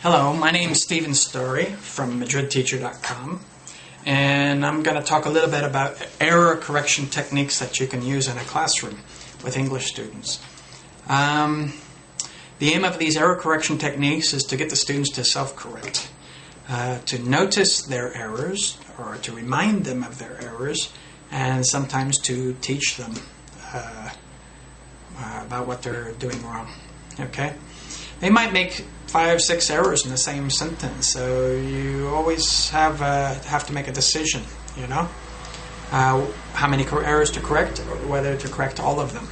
Hello, my name is Stephen Story from MadridTeacher.com, and I'm going to talk a little bit about error correction techniques that you can use in a classroom with English students. The aim of these error correction techniques is to get the students to self-correct, to notice their errors or to remind them of their errors, and sometimes to teach them about what they're doing wrong. Okay? They might make 5, 6 errors in the same sentence, so you always have to make a decision, you know, how many errors to correct, or whether to correct all of them.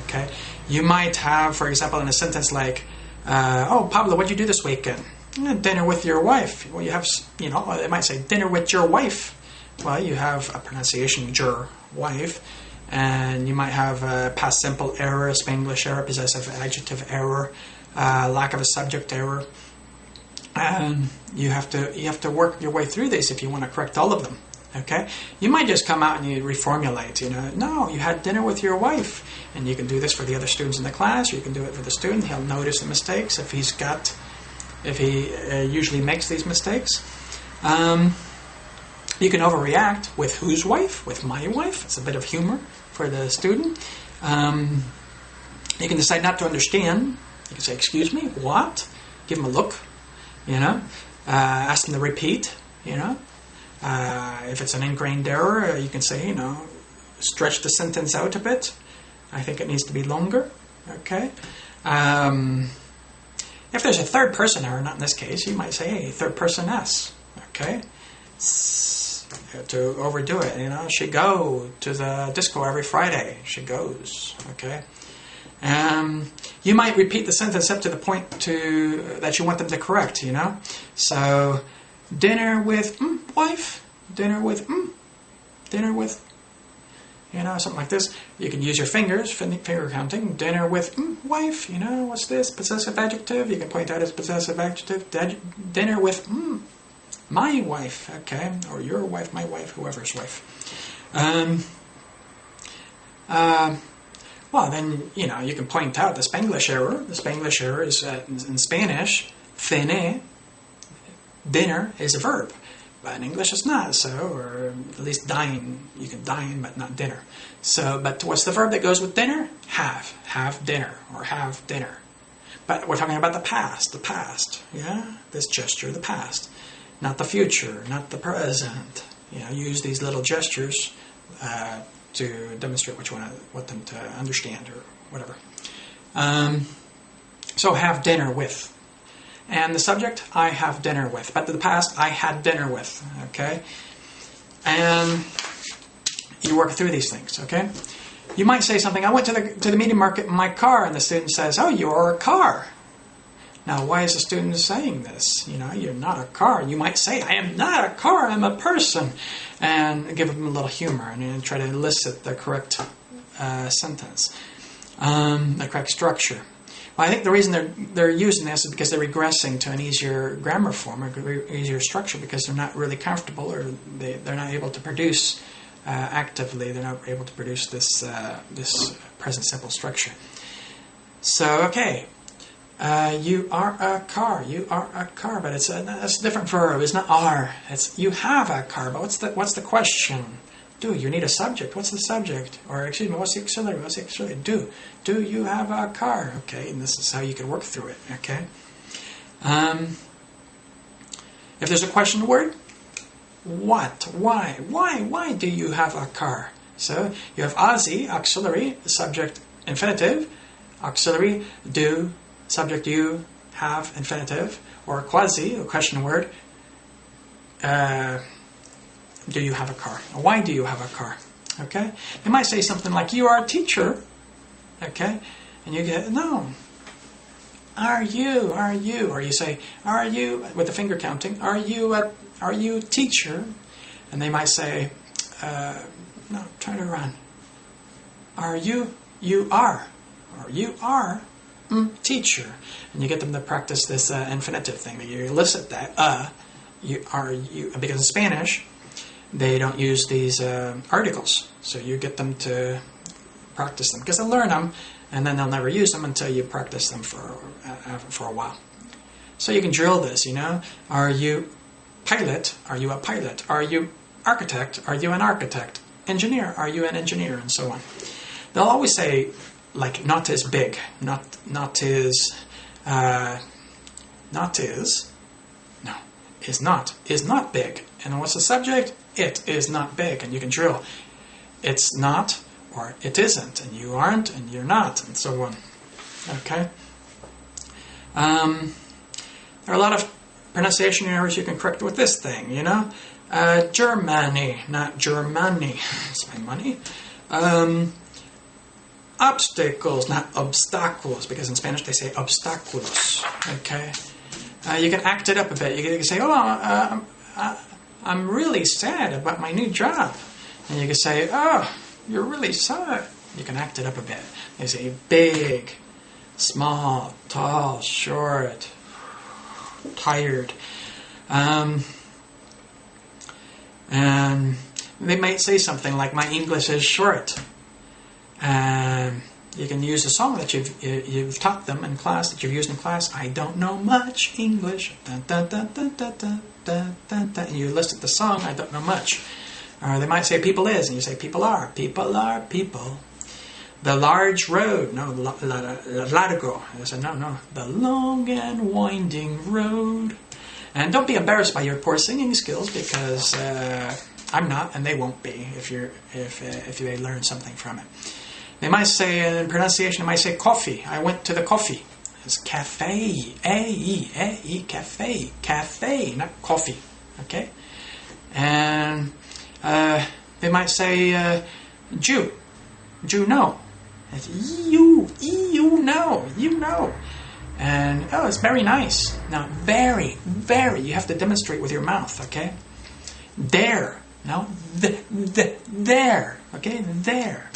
Okay, you might have, for example, in a sentence like, "Oh, Pablo, what'd you do this weekend?" "Dinner with your wife." Well, you have, you know, they might say dinner with your wife. Well, you have a pronunciation your wife, and you might have a past simple error, Spanglish error, possessive adjective error. Lack of a subject error, and you have to work your way through these if you want to correct all of them. Okay, you might just come out and you reformulate. You know, no, you had dinner with your wife, and you can do this for the other students in the class, or you can do it for the student. He'll notice the mistakes if he usually makes these mistakes. You can overreact with whose wife? With my wife. It's a bit of humor for the student. You can decide not to understand. You can say, "Excuse me, what?" Give them a look, you know. Ask them to repeat, you know. If it's an ingrained error, you can say, you know, stretch the sentence out a bit. I think it needs to be longer, okay. If there's a third person error, not in this case, you might say, "Hey, third person S," okay. To overdo it, you know. She go to the disco every Friday. She goes, okay. You might repeat the sentence up to the point that you want them to correct, you know. So, dinner with wife, dinner with, you know, something like this. You can use your fingers, finger counting. Dinner with wife, you know, what's this? Possessive adjective. You can point out as possessive adjective. Dinner with my wife, okay, or your wife, my wife, whoever's wife. Well, then, you know, you can point out the Spanglish error. The Spanglish error is, in Spanish, cene, dinner is a verb. But in English it's not, so, or at least dine. You can dine, but not dinner. So, but what's the verb that goes with dinner? Have dinner, or have dinner. But we're talking about the past, yeah? This gesture, the past. Not the future, not the present. You know, use these little gestures to demonstrate what you want them to understand or whatever. So have dinner with. And the subject, I have dinner with. But in the past, I had dinner with. Okay? And you work through these things. Okay? You might say something, "I went to the meeting market in my car," and the student says, "Oh, you're a car." Now, why is the student saying this? You know, you're not a car. You might say, "I am not a car, I'm a person." And give them a little humor and try to elicit the correct sentence, the correct structure. Well, I think the reason they're using this is because they're regressing to an easier grammar form, or easier structure, because they're not really comfortable, or they're not able to produce actively. They're not able to produce this present simple structure. So, okay. You are a car. You are a car, but it's a different verb. It's not are. It's you have a car. But what's the question? Do you need a subject? What's the subject? Or excuse me, what's the auxiliary? What's the auxiliary? Do you have a car? Okay, and this is how you can work through it. Okay. If there's a question word, what? Why do you have a car? So you have asi, auxiliary, subject, infinitive, auxiliary, do. Subject, you, have, infinitive, or quasi, a question word. Do you have a car? Why do you have a car? Okay? They might say something like, "You are a teacher." Okay? And you get, "No. Are you? Or you say, "Are you," with the finger counting, are you teacher?" And they might say, "No, turn it around. Are you are. Or you are teacher." And you get them to practice this infinitive thing. You elicit that because in Spanish they don't use these articles, so you get them to practice them because they'll learn them, and then they'll never use them until you practice them for a while. So you can drill this, you know. Are you pilot? Are you a pilot? Are you architect? Are you an architect? Engineer? Are you an engineer? And so on. They'll always say, like, not as big, not is not big. And what's the subject? It is not big. And you can drill. It's not, or it isn't, and you aren't, and you're not, and so on. Okay? There are a lot of pronunciation errors you can correct with this thing, you know? Germany, not Germany. It's my money. Obstacles, not obstacles, because in Spanish they say obstáculos. Okay? You can act it up a bit. You can say, I'm really sad about my new job. And you can say, oh, you're really sad. You can act it up a bit. They say big, small, tall, short, tired. And they might say something like, my English is short. You can use a song that you've taught them in class, that you've used in class. I don't know much English. Dun, dun, dun, dun, dun, dun, dun, dun, dun. And you listed the song, I don't know much. Or they might say people is, and you say people are. People are people. The large road. No, largo. I said, no. The long and winding road. And don't be embarrassed by your poor singing skills, because I'm not, and they won't be if they learn something from it. They might say, in pronunciation, they might say coffee. I went to the coffee. It's cafe. A-E, cafe. Cafe, not coffee. Okay? And they might say Jew. Jew, no. It's you know. And, oh, it's very nice. Now, very, you have to demonstrate with your mouth, okay? There. No, there. Okay, there.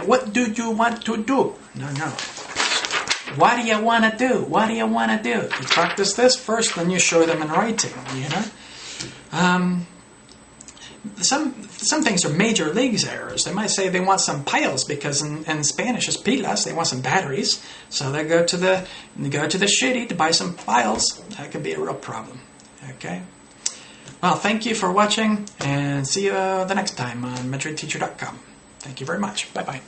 What do you want to do? No. What do you want to do? What do you want to do? You practice this first, then you show them in writing, you know? Some things are major leagues errors. They might say they want some piles, because in Spanish it's pilas. They want some batteries, so they go to the shitty to buy some piles. That could be a real problem. Okay. Well, thank you for watching, and see you the next time on MadridTeacher.com. Thank you very much. Bye bye.